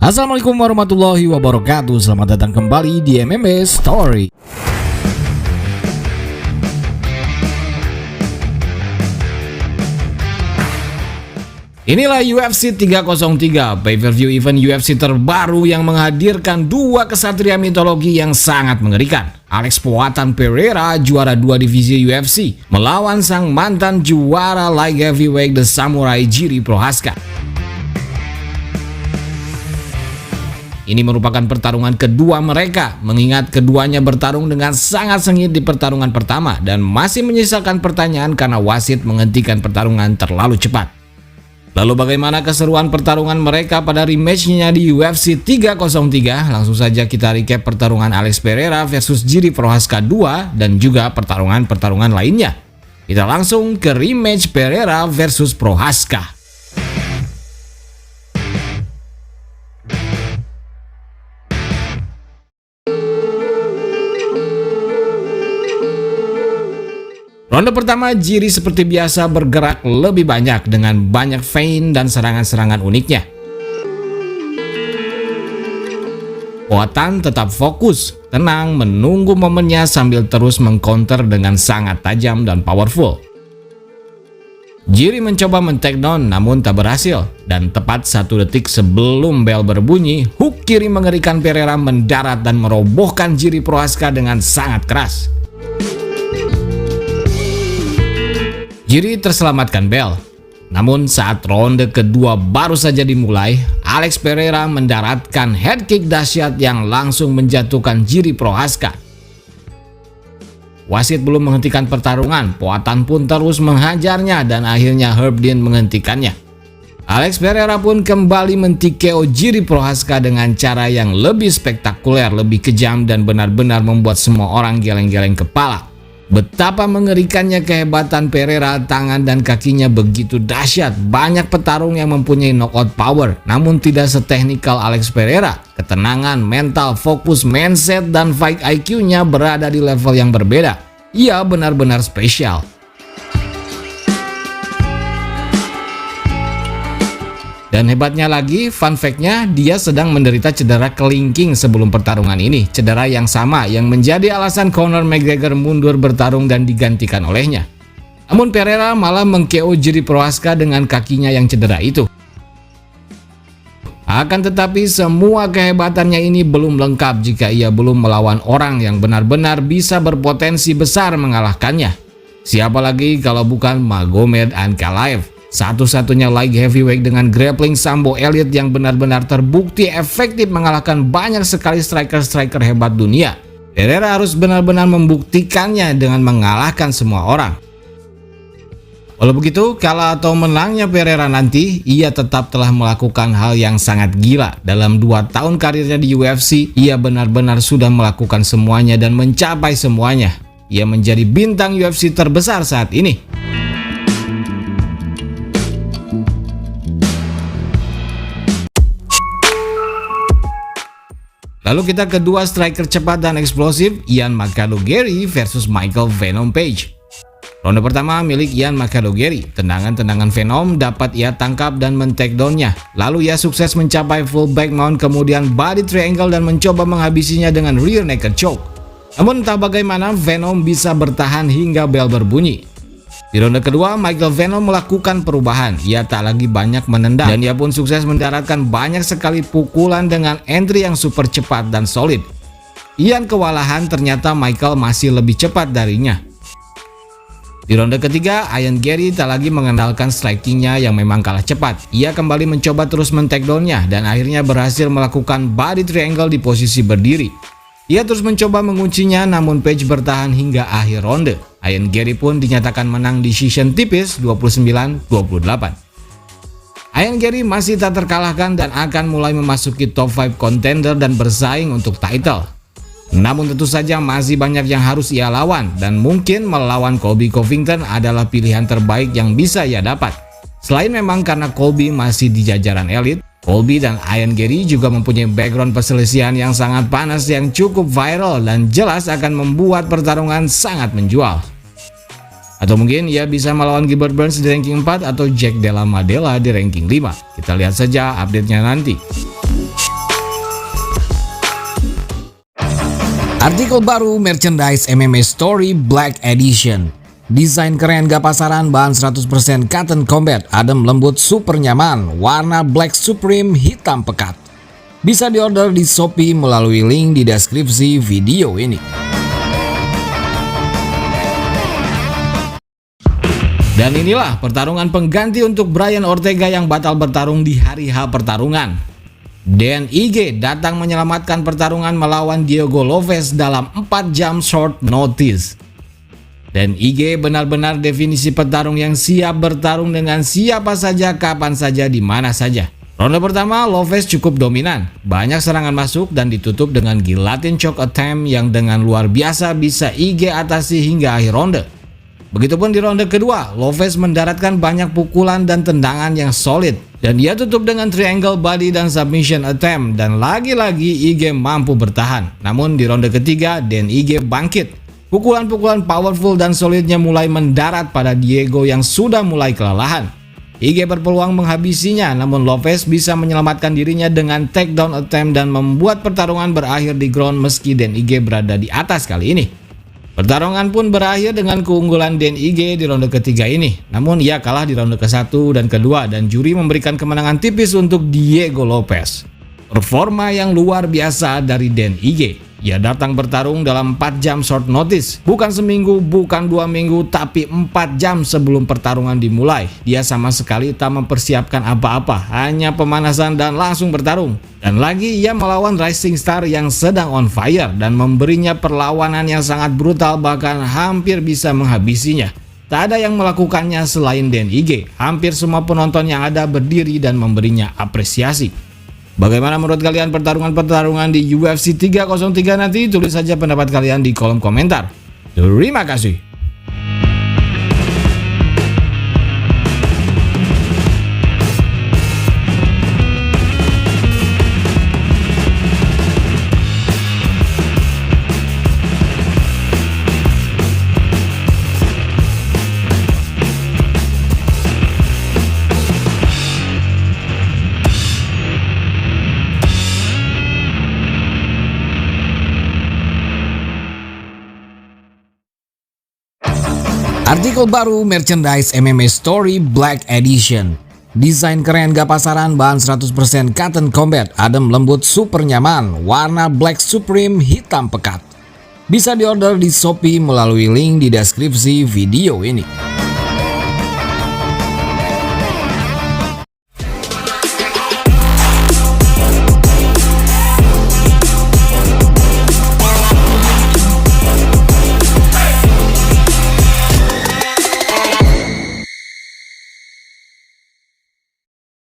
Assalamualaikum warahmatullahi wabarakatuh. Selamat datang kembali di MMA Story. Inilah UFC 303, pay-per-view event UFC terbaru yang menghadirkan dua kesatria mitologi yang sangat mengerikan. Alex Poatan Pereira, juara 2 divisi UFC, melawan sang mantan juara light heavyweight The Samurai Jiri Prochazka. Ini merupakan pertarungan kedua mereka, mengingat keduanya bertarung dengan sangat sengit di pertarungan pertama dan masih menyisakan pertanyaan karena wasit menghentikan pertarungan terlalu cepat. Lalu bagaimana keseruan pertarungan mereka pada rematch-nya di UFC 303? Langsung saja kita recap pertarungan Alex Pereira versus Jiri Prochazka 2 dan juga pertarungan-pertarungan lainnya. Kita langsung ke rematch Pereira versus Prochazka. Ronde pertama, Jiri seperti biasa bergerak lebih banyak dengan banyak feint dan serangan-serangan uniknya. Poatan tetap fokus, tenang menunggu momennya sambil terus mengcounter dengan sangat tajam dan powerful. Jiri mencoba men-takedown namun tak berhasil, dan tepat 1 detik sebelum bel berbunyi, hook kiri mengerikan Pereira mendarat dan merobohkan Jiri Prochazka dengan sangat keras. Jiri terselamatkan bel. Namun saat ronde kedua baru saja dimulai, Alex Pereira mendaratkan head kick dahsyat yang langsung menjatuhkan Jiri Prochazka. Wasit belum menghentikan pertarungan, Poatan pun terus menghajarnya dan akhirnya Herb Dean menghentikannya. Alex Pereira pun kembali men-TKO Jiri Prochazka dengan cara yang lebih spektakuler, lebih kejam dan benar-benar membuat semua orang geleng-geleng kepala. Betapa mengerikannya kehebatan Pereira, tangan dan kakinya begitu dahsyat. Banyak petarung yang mempunyai knockout power, namun tidak seteknikal Alex Pereira. Ketenangan, mental, fokus, mindset, dan fight IQ-nya berada di level yang berbeda. Ia benar-benar spesial. Dan hebatnya lagi, fun fact-nya, dia sedang menderita cedera kelingking sebelum pertarungan ini. Cedera yang sama yang menjadi alasan Conor McGregor mundur bertarung dan digantikan olehnya. Namun Pereira malah meng-KO Jiri Prochazka dengan kakinya yang cedera itu. Akan tetapi semua kehebatannya ini belum lengkap jika ia belum melawan orang yang benar-benar bisa berpotensi besar mengalahkannya. Siapa lagi kalau bukan Magomed Ankalaev. Satu-satunya light heavyweight dengan grappling sambo elite yang benar-benar terbukti efektif mengalahkan banyak sekali striker-striker hebat dunia. Pereira harus benar-benar membuktikannya dengan mengalahkan semua orang. Walau begitu, kalah atau menangnya Pereira nanti, ia tetap telah melakukan hal yang sangat gila. Dalam 2 tahun karirnya di UFC, ia benar-benar sudah melakukan semuanya dan mencapai semuanya. Ia menjadi bintang UFC terbesar saat ini. Lalu kita kedua striker cepat dan eksplosif, Ian Macalugeri versus Michael Venom Page. Ronde pertama milik Ian Macalugeri. Tendangan-tendangan Venom dapat ia tangkap dan men-takedown-nya. Lalu ia sukses mencapai full back mount, kemudian body triangle dan mencoba menghabisinya dengan rear naked choke. Namun entah bagaimana Venom bisa bertahan hingga bel berbunyi. Di ronde kedua, Michael Venom melakukan perubahan. Ia tak lagi banyak menendang dan ia pun sukses mendaratkan banyak sekali pukulan dengan entry yang super cepat dan solid. Ian kewalahan, ternyata Michael masih lebih cepat darinya. Di ronde ketiga, Ian Garry tak lagi mengandalkan strikingnya yang memang kalah cepat. Ia kembali mencoba terus men-takedown-nya dan akhirnya berhasil melakukan body triangle di posisi berdiri. Ia terus mencoba menguncinya, namun Page bertahan hingga akhir ronde. Ian Garry pun dinyatakan menang decision tipis 29-28. Ian Garry masih tak terkalahkan dan akan mulai memasuki top 5 contender dan bersaing untuk title. Namun tentu saja masih banyak yang harus ia lawan dan mungkin melawan Colby Covington adalah pilihan terbaik yang bisa ia dapat. Selain memang karena Colby masih di jajaran elit, Colby dan Ian Garry juga mempunyai background perselisihan yang sangat panas yang cukup viral dan jelas akan membuat pertarungan sangat menjual. Atau mungkin ia bisa melawan Gilbert Burns di ranking 4 atau Jack Della Maddalena di ranking 5. Kita lihat saja update-nya nanti. Artikel baru merchandise MMA Story Black Edition. Desain keren gak pasaran, bahan 100% cotton combat, adem lembut super nyaman, warna black supreme hitam pekat. Bisa diorder di Shopee melalui link di deskripsi video ini. Dan inilah pertarungan pengganti untuk Brian Ortega yang batal bertarung di hari H pertarungan. Dan IG datang menyelamatkan pertarungan melawan Diego Lopes dalam 4 jam short notice. Dan IG benar-benar definisi petarung yang siap bertarung dengan siapa saja, kapan saja, di mana saja. Ronde pertama, Lopes cukup dominan. Banyak serangan masuk dan ditutup dengan guillotine choke attempt yang dengan luar biasa bisa IG atasi hingga akhir ronde. Begitupun di ronde kedua, Lopes mendaratkan banyak pukulan dan tendangan yang solid. Dan dia tutup dengan triangle body dan submission attempt. Dan lagi-lagi IG mampu bertahan. Namun di ronde ketiga, Dan IG bangkit. Pukulan-pukulan powerful dan solidnya mulai mendarat pada Diego yang sudah mulai kelelahan. IG berpeluang menghabisinya, namun Lopes bisa menyelamatkan dirinya dengan takedown attempt dan membuat pertarungan berakhir di ground meski Dan IG berada di atas kali ini. Pertarungan pun berakhir dengan keunggulan Dan IG di ronde ketiga ini. Namun ia kalah di ronde ke-1 dan kedua dan juri memberikan kemenangan tipis untuk Diego Lopes. Performa yang luar biasa dari Dan IG. Ia datang bertarung dalam 4 jam short notice. Bukan seminggu, bukan 2 minggu, tapi 4 jam sebelum pertarungan dimulai. Dia sama sekali tak mempersiapkan apa-apa, hanya pemanasan dan langsung bertarung. Dan lagi ia melawan rising star yang sedang on fire dan memberinya perlawanan yang sangat brutal, bahkan hampir bisa menghabisinya. Tak ada yang melakukannya selain Dan IG. Hampir semua penonton yang ada berdiri dan memberinya apresiasi. Bagaimana menurut kalian pertarungan-pertarungan di UFC 303 nanti? Tulis saja pendapat kalian di kolom komentar. Terima kasih. Artikel baru merchandise MMA Story Black Edition. Desain keren gak pasaran, bahan 100% cotton combat, adem lembut super nyaman, warna black supreme hitam pekat. Bisa diorder di Shopee melalui link di deskripsi video ini.